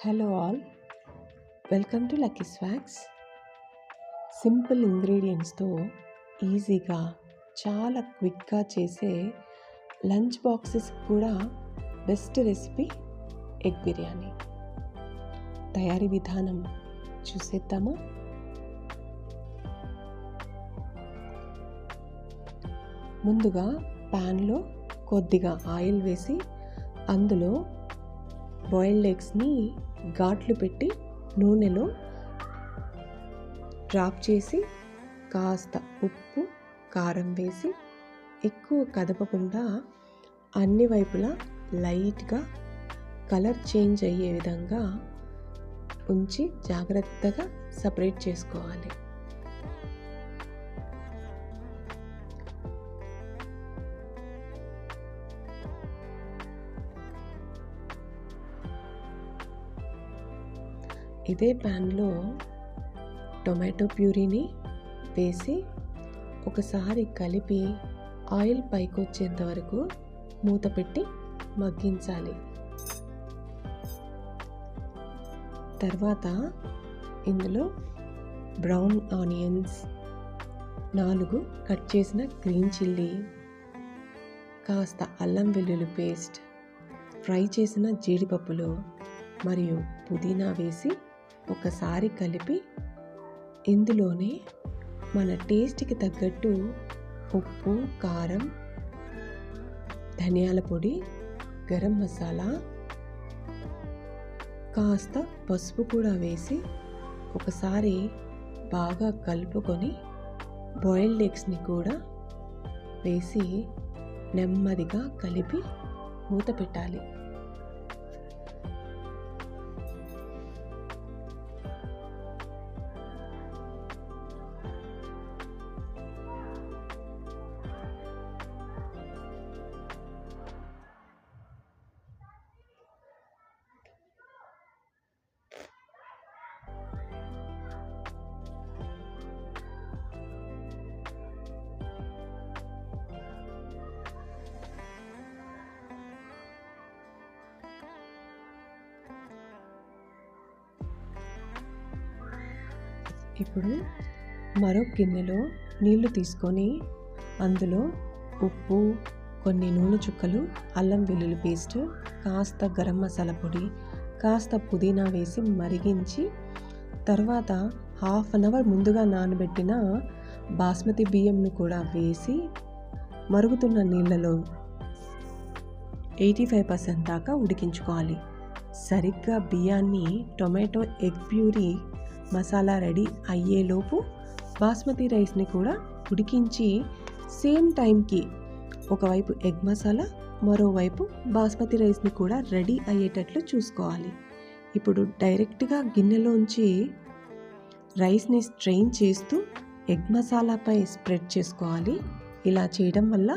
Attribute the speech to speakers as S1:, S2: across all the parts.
S1: Hello all, welcome to Lucky Swags. Simple ఇంగ్రీడియంట్స్తో ఈజీగా చాలా క్విక్గా చేసే లంచ్ బాక్సెస్ కూడా బెస్ట్ రెసిపీ ఎగ్ బిర్యానీ. తయారీ విధానం చూసేద్దామా? ముందుగా ప్యాన్లో కొద్దిగా ఆయిల్ వేసి అందులో బాయిల్డ్ ఎగ్స్ని ఘాట్లు పెట్టి నూనెలో డ్రాప్ చేసి కాస్త ఉప్పు కారం వేసి ఎక్కువ కదపకుండా అన్ని వైపులా లైట్గా కలర్ చేంజ్ అయ్యే విధంగా ఉంచి జాగ్రత్తగా సపరేట్ చేసుకోవాలి. ఇదే ప్యాన్లో టొమాటో ప్యూరీని వేసి ఒకసారి కలిపి ఆయిల్ పైకి వచ్చేంత వరకు మూత పెట్టి మగ్గించాలి. తర్వాత ఇందులో బ్రౌన్ ఆనియన్స్, 4 కట్ చేసిన గ్రీన్ చిల్లీ, కాస్త అల్లం వెల్లుల్లి పేస్ట్, ఫ్రై చేసిన జీడిపప్పులు మరియు పుదీనా వేసి ఒకసారి కలిపి ఇందులోనే మన టేస్ట్కి తగ్గట్టు ఉప్పు, కారం, ధనియాల పొడి, గరం మసాలా, కాస్త పసుపు కూడా వేసి ఒకసారి బాగా కలుపుకొని బాయిల్డ్ ఎగ్స్ని కూడా వేసి నెమ్మదిగా కలిపి మూత పెట్టాలి. ఇప్పుడు మరో గిన్నెలో నీళ్లు తీసుకొని అందులో ఉప్పు, కొన్ని నూనె చుక్కలు, అల్లం వెల్లుల్లి పేస్ట్, కాస్త గరం మసాలా పొడి, కాస్త పుదీనా వేసి మరిగించి తర్వాత 1/2 అవర్ ముందుగా నానబెట్టిన బాస్మతి బియ్యంను కూడా వేసి మరుగుతున్న నీళ్ళలో 85% దాకా ఉడికించుకోవాలి. సరిగ్గా బియ్యాన్ని tomato egg puree masala ready అయ్యేలోపు బాస్మతి రైస్ని కూడా ఉడికించి సేమ్ టైంకి ఒకవైపు ఎగ్ మసాలా, మరోవైపు బాస్మతి రైస్ని కూడా రెడీ అయ్యేటట్లు చూసుకోవాలి. ఇప్పుడు డైరెక్ట్గా గిన్నెలోంచి రైస్ని స్ట్రెయిన్ చేస్తూ ఎగ్ మసాలాపై స్ప్రెడ్ చేసుకోవాలి. ఇలా చేయడం వల్ల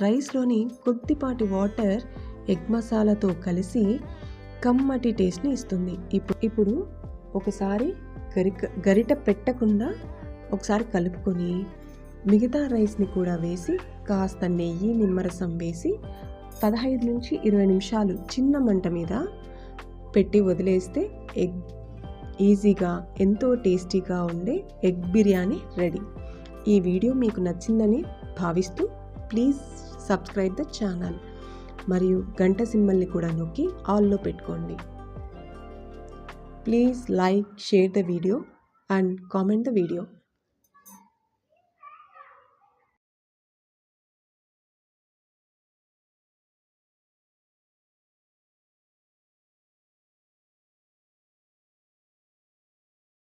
S1: రైస్లోని కొద్దిపాటి వాటర్ ఎగ్ మసాలాతో కలిసి కమ్మటి టేస్ట్ని ఇస్తుంది. ఇప్పుడు ఒకసారి గరిట పెట్టకుండా ఒకసారి కలుపుకొని మిగతా రైస్ని కూడా వేసి కాస్త నెయ్యి, నిమ్మరసం వేసి 15 నుంచి 20 నిమిషాలు చిన్న మంట మీద పెట్టి వదిలేస్తే ఈజీగా ఎంతో టేస్టీగా ఉండే ఎగ్ బిర్యానీ రెడీ. ఈ వీడియో మీకు నచ్చిందని భావిస్తూ ప్లీజ్ సబ్స్క్రైబ్ ద ఛానల్ మరియు గంట సింబల్ని కూడా నొక్కి ఆల్లో పెట్టుకోండి. Please like, share the video and comment the video.